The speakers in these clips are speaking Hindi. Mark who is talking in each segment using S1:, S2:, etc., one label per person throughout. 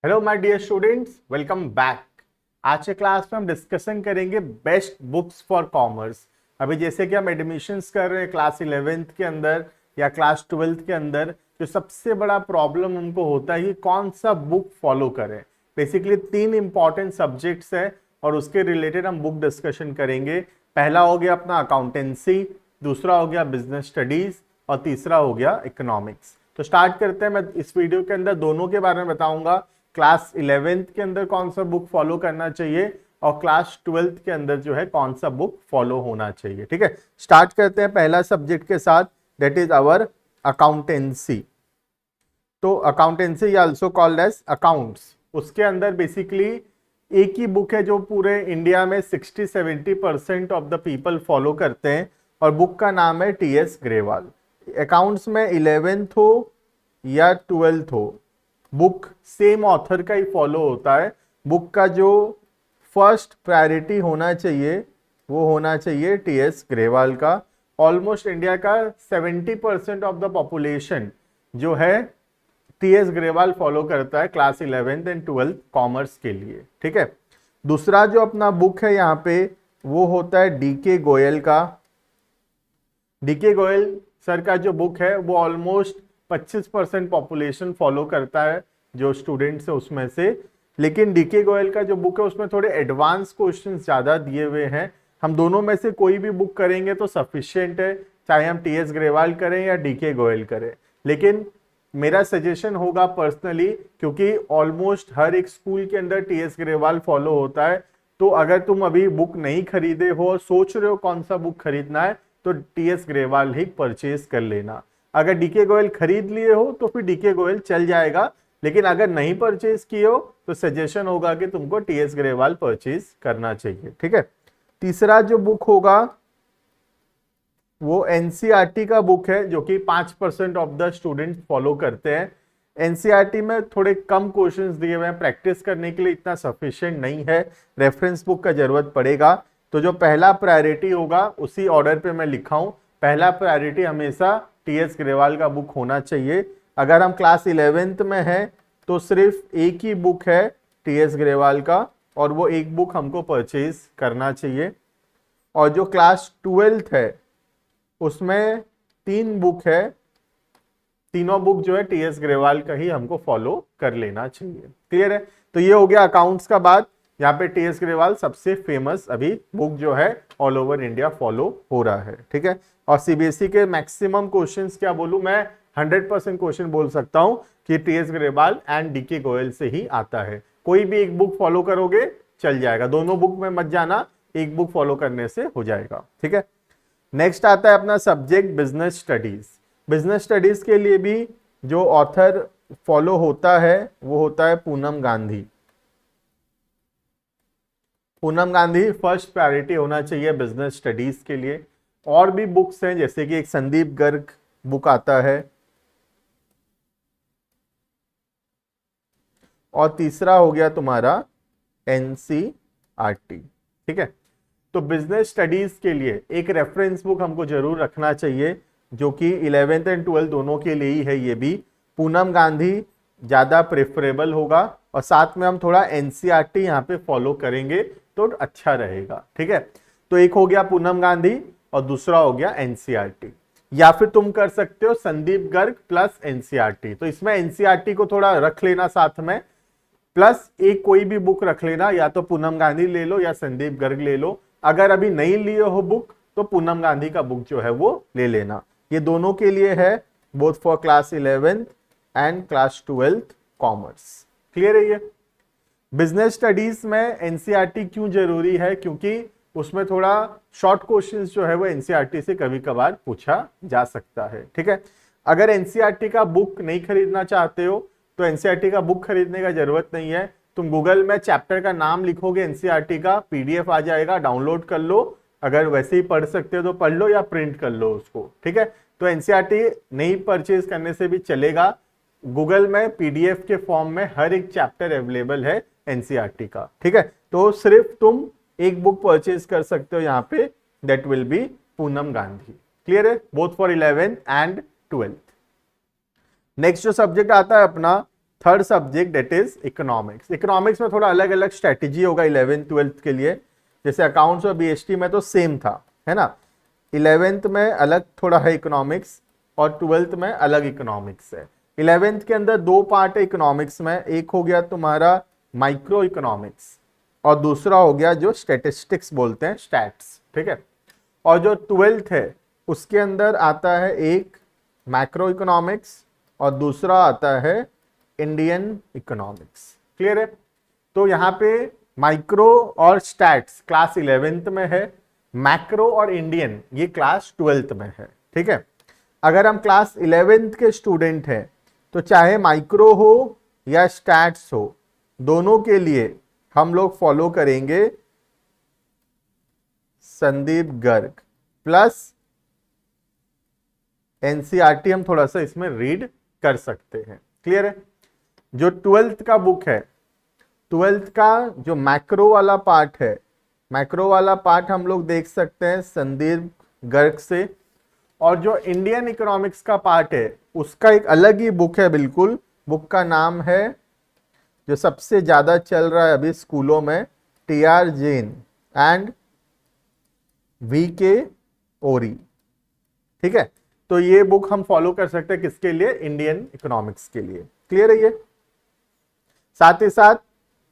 S1: Hello my dear students, welcome back. आज के क्लास में हम डिस्कशन करेंगे बेस्ट बुक्स फॉर कॉमर्स। अभी जैसे कि हम एडमिशन्स कर रहे हैं क्लास 11th के अंदर या क्लास 12th के अंदर, जो सबसे बड़ा प्रॉब्लम हमको होता है कि कौन सा बुक फॉलो करें। बेसिकली 3 इंपॉर्टेंट सब्जेक्ट्स है और उसके रिलेटेड हम बुक डिस्कशन करेंगे। पहला हो गया अपना अकाउंटेंसी, दूसरा हो गया बिजनेस स्टडीज और तीसरा हो गया इकोनॉमिक्स। तो स्टार्ट करते हैं। मैं इस वीडियो के अंदर दोनों के बारे में बताऊंगा, क्लास 11th के अंदर कौन सा बुक फॉलो करना चाहिए और क्लास 12th के अंदर जो है कौन सा बुक फॉलो होना चाहिए। ठीक है, स्टार्ट करते हैं पहला सब्जेक्ट के साथ, दैट इज आवर अकाउंटेंसी। तो accountancy also called as accounts, उसके अंदर बेसिकली एक ही बुक है जो पूरे इंडिया में 60-70% ऑफ द पीपल फॉलो करते हैं और बुक का नाम है टीएस ग्रेवाल। अकाउंट्स में 11th हो या 12th हो, बुक सेम ऑथर का ही फॉलो होता है। बुक का जो फर्स्ट प्रायोरिटी होना चाहिए वो होना चाहिए टीएस ग्रेवाल का। ऑलमोस्ट इंडिया का 70% ऑफ द पॉपुलेशन जो है टीएस ग्रेवाल फॉलो करता है class 11th and 12th commerce के लिए। ठीक है, दूसरा जो अपना बुक है यहाँ पे वो होता है डीके गोयल का। डीके गोयल सर का जो बुक है वो ऑलमोस्ट 25% पॉपुलेशन फॉलो करता है जो स्टूडेंट्स है उसमें से। लेकिन डीके गोयल का जो बुक है उसमें थोड़े एडवांस क्वेश्चंस ज़्यादा दिए हुए हैं। हम दोनों में से कोई भी बुक करेंगे तो सफिशिएंट है, चाहे हम टीएस ग्रेवाल करें या डीके गोयल करें। लेकिन मेरा सजेशन होगा पर्सनली, क्योंकि ऑलमोस्ट हर एक स्कूल के अंदर टीएस ग्रेवाल फॉलो होता है, तो अगर तुम अभी बुक नहीं खरीदे हो और सोच रहे हो कौन सा बुक खरीदना है तो टीएस ग्रेवाल ही परचेज कर लेना। अगर डीके गोयल खरीद लिए हो तो फिर डीके गोयल चल जाएगा, लेकिन अगर नहीं परचेज किए हो तो सजेशन होगा कि तुमको टीएस ग्रेवाल परचेज करना चाहिए। ठीक है, तीसरा जो बुक होगा वो एनसीईआरटी का बुक है जो कि 5% ऑफ द स्टूडेंट फॉलो करते हैं। एनसीईआरटी में थोड़े कम क्वेश्चंस दिए हुए हैं, प्रैक्टिस करने के लिए इतना सफिशिएंट नहीं है, रेफरेंस बुक का जरूरत पड़ेगा। तो जो पहला प्रायोरिटी होगा उसी ऑर्डर पे मैं लिखा हूं, पहला प्रायोरिटी हमेशा टीएस ग्रेवाल का बुक होना चाहिए। अगर हम क्लास 11th में हैं तो सिर्फ एक ही बुक है टीएस ग्रेवाल का और वो एक बुक हमको परचेज करना चाहिए। और जो क्लास 12th है उसमें 3 बुक है, तीनों बुक जो है टीएस ग्रेवाल का ही हमको फॉलो कर लेना चाहिए। क्लियर है? तो ये हो गया अकाउंट्स का बात। यहाँ पे टीएस ग्रेवाल सबसे फेमस अभी बुक जो है ऑल ओवर इंडिया फॉलो हो रहा है। ठीक है, और सीबीएसई के मैक्सिमम क्वेश्चंस क्या बोलूं मैं, 100% क्वेश्चन बोल सकता हूं कि TS Grewal and DK Goyal से ही आता है। कोई भी एक बुक फॉलो करोगे चल जाएगा, दोनों बुक में मत जाना, एक बुक फॉलो करने से हो जाएगा। ठीक है, नेक्स्ट आता है अपना subject business studies. Business studies के लिए भी जो ऑथर फॉलो होता है वो होता है पूनम गांधी। पूनम गांधी फर्स्ट प्रायोरिटी होना चाहिए बिजनेस स्टडीज के लिए। और भी बुक्स हैं जैसे कि एक संदीप गर्ग बुक आता है और तीसरा हो गया तुम्हारा एनसीईआरटी। ठीक है, तो बिजनेस स्टडीज के लिए एक रेफरेंस बुक हमको जरूर रखना चाहिए जो कि 11th एंड 12th दोनों के लिए ही है। ये भी पूनम गांधी ज़्यादा प्रेफरेबल होगा और साथ में हम थोड़ा एनसीईआरटी यहाँ पे फॉलो करेंगे तो अच्छा रहेगा। ठीक है, तो एक हो गया पूनम गांधी और दूसरा हो गया एनसीईआरटी, या फिर तुम कर सकते हो संदीप गर्ग प्लस एनसीईआरटी। तो इसमें एनसीईआरटी को थोड़ा रख लेना साथ में, प्लस एक कोई भी बुक रख लेना, या तो पूनम गांधी ले लो या संदीप गर्ग ले लो। अगर अभी नहीं लिए हो बुक तो पूनम गांधी का बुक जो है वो ले लेना। ये दोनों के लिए है, both for class 11th and class 12th commerce. Clear है ये? बिजनेस स्टडीज में एनसीईआरटी क्यों जरूरी है, क्योंकि उसमें थोड़ा शॉर्ट क्वेश्चंस जो है वो एनसीईआरटी से कभी कभार पूछा जा सकता है। ठीक है, अगर एनसीईआरटी का बुक नहीं खरीदना चाहते हो तो एनसीईआरटी का बुक खरीदने का जरूरत नहीं है। तुम गूगल में चैप्टर का नाम लिखोगे एनसीईआरटी का, पीडीएफ आ जाएगा, डाउनलोड कर लो। अगर वैसे ही पढ़ सकते हो तो पढ़ लो या प्रिंट कर लो उसको। ठीक है, तो एनसीईआरटी नहीं परचेज करने से भी चलेगा, गूगल में पीडीएफ के फॉर्म में हर एक चैप्टर अवेलेबल है एनसीईआरटी का। ठीक है, तो सिर्फ तुम एक बुक परचेज कर सकते हो यहाँ पे, that will be Poonam Gandhi. Clear है? Both for 11th and 12th। Next जो सब्जेक्ट आता है अपना third subject that is economics. Economics में थोड़ा अलग अलग स्ट्रेटेजी होगा 11th 12th के लिए, जैसे अकाउंट्स और बीएसटी में तो सेम था, है ना। 11th में अलग थोड़ा है इकोनॉमिक्स और 12th में अलग इकोनॉमिक्स है। 11th के अंदर दो पार्ट है इकोनॉमिक्स में, एक हो गया तुम्हारा माइक्रो इकोनॉमिक्स और दूसरा हो गया जो स्टैटिस्टिक्स बोलते हैं, स्टैट्स, ठीक है। और जो 12th है उसके अंदर आता है एक मैक्रो इकोनॉमिक्स और दूसरा आता है इंडियन इकोनॉमिक्स। क्लियर है। तो यहाँ पे माइक्रो और स्टैट्स क्लास 11th में है, मैक्रो और इंडियन ये क्लास 12th में है, ठीक है। अगर हम क्लास 11th के स्टूडेंट हैं तो चाहे माइक्रो हो या स्टैट्स हो, दोनों के लिए हम लोग फॉलो करेंगे संदीप गर्ग प्लस एनसीईआरटी हम थोड़ा सा इसमें रीड कर सकते हैं। क्लियर है। जो 12th का बुक है, 12th का जो मैक्रो वाला पार्ट है, मैक्रो वाला पार्ट हम लोग देख सकते हैं संदीप गर्ग से, और जो इंडियन इकोनॉमिक्स का पार्ट है उसका एक अलग ही बुक है बिल्कुल। बुक का नाम है जो सबसे ज्यादा चल रहा है अभी स्कूलों में, टीआर जैन एंड वीके ओरी, ठीक है। तो ये बुक हम फॉलो कर सकते हैं किसके लिए, इंडियन इकोनॉमिक्स के लिए। क्लियर है ये। साथ ही साथ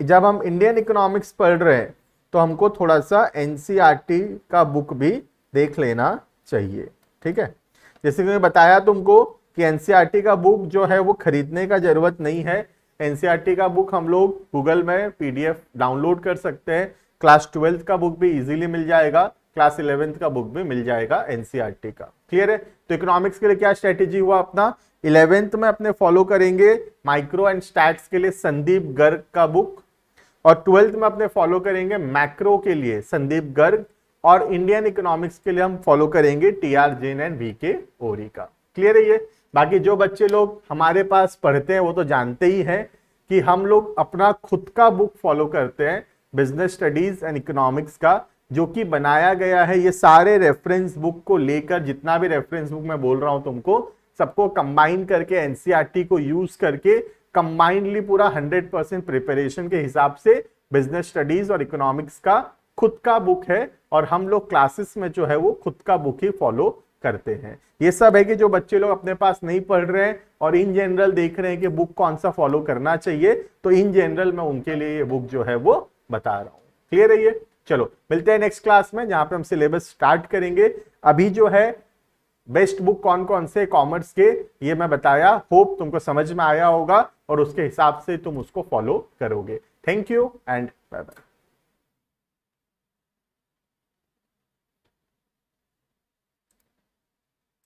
S1: जब हम इंडियन इकोनॉमिक्स पढ़ रहे हैं तो हमको थोड़ा सा एनसीईआरटी का बुक भी देख लेना चाहिए, ठीक है। जैसे कि मैं बताया तुमको कि एनसीईआरटी का बुक जो है वो खरीदने का जरूरत नहीं है। एनसीईआरटी का बुक हम लोग गूगल में पीडीएफ डाउनलोड कर सकते हैं। क्लास 12th का बुक भी इजीली मिल जाएगा, क्लास 11th का बुक भी मिल जाएगा एनसीईआरटी का। क्लियर है। तो इकोनॉमिक्स के लिए क्या स्ट्रेटेजी हुआ अपना, 11th में अपने फॉलो करेंगे माइक्रो एंड स्टैट्स के लिए संदीप गर्ग का बुक, और 12th में अपने फॉलो करेंगे मैक्रो के लिए संदीप गर्ग, और इंडियन इकोनॉमिक्स के लिए हम फॉलो करेंगे टीआर जैन एंड वीके ओरी का। क्लियर है ये। बाकी जो बच्चे लोग हमारे पास पढ़ते हैं वो तो जानते ही हैं कि हम लोग अपना खुद का बुक फॉलो करते हैं, बिजनेस स्टडीज एंड इकोनॉमिक्स का, जो कि बनाया गया है ये सारे रेफरेंस बुक को लेकर, जितना भी रेफरेंस बुक मैं बोल रहा हूं तुमको, सबको कंबाइन करके एनसीईआरटी को यूज करके कंबाइंडली पूरा 100% प्रिपरेशन के हिसाब से बिजनेस स्टडीज और इकोनॉमिक्स का खुद का बुक है, और हम लोग क्लासेस में जो है वो खुद का बुक ही फॉलो करते हैं। ये सब है कि जो बच्चे लोग अपने पास नहीं पढ़ रहे हैं और इन जनरल देख रहे हैं कि बुक कौन सा फॉलो करना चाहिए, तो इन जनरल मैं उनके लिए ये बुक जो है वो बता रहा हूं। क्लियर है ये। चलो मिलते हैं नेक्स्ट क्लास में जहां पे हम सिलेबस स्टार्ट करेंगे। अभी जो है बेस्ट बुक कौन कौन से कॉमर्स के ये मैं बताया, होप तुमको समझ में आया होगा और उसके हिसाब से तुम उसको फॉलो करोगे। Thank you and bye bye.